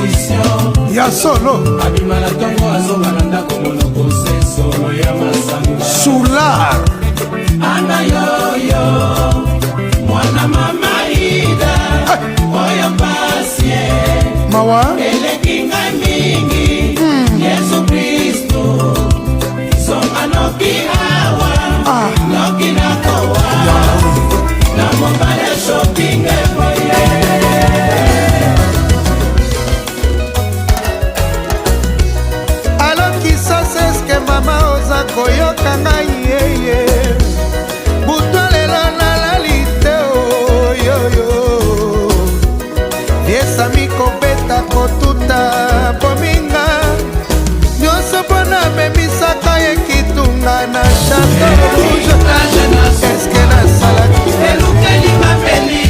position ya solo abima na tongo azonga na ndako monoko se solo ya masanga Soulard ana yoyo mwana mama ida oyo pasie mawa elekinga mingi Yesu Kristo zonga noki awa noki nakowa na mobile shopping koyoka ngai yeye buto lelo nalali te oyoyo esami kobeta kotuta pominga nyonso mpona memisaka ekitunga na chateau rouge eske nasalaki elukeli mapeli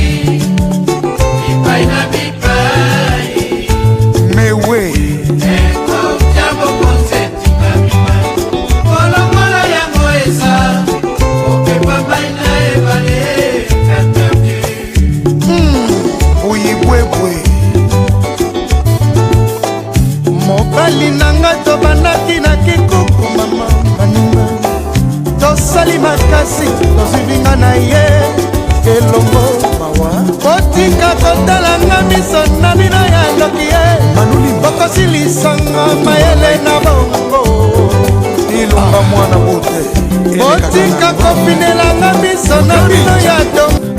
bipai na bipai mewe mobali nanga tobandaki na kikuku mama baninga tosali makasi tozivinga na ye elongo mawa kotika kotalanga miso na bino ya ndoki ye bokosilisanga mayele na bongo ilunga mwana bote kotika kopinelanga miso na bino ya dongo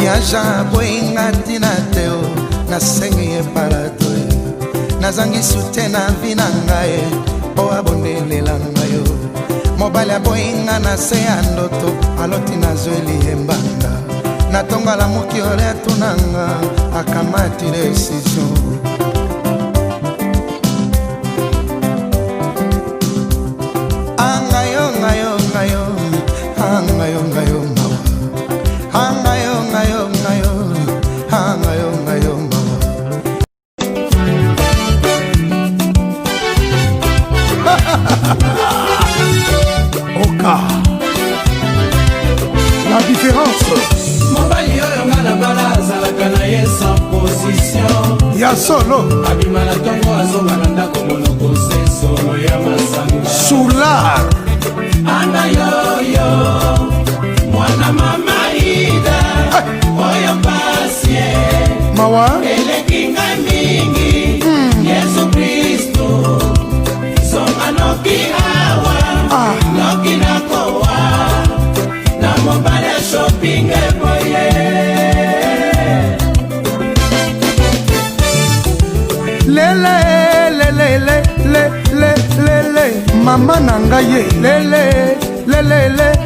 yaja boinga tina teo nasengi epalato nazangi sute na vi na ngai po abonelela ngai mobali aboinga na se ya ndoto aloti nazweli embanga natonga la moki ole tunanga akamati decision angayo ngayo ngayo angayo ngayo mawa angayo ngayo ngayo angayo ngayo mawa Oka la différence mobali oyo nga na bala azalaka na ye sans position ya solo abima na tongo azonga na ndako monoko se solo ya masanga Soulard ana yoyo mwana mama ida oyo pasie mawa elekinga mingi Yesu Kristo zonga noki awa noki nakowa na mobile shopping boye lele lele lele lele mama na ngai ye lele lele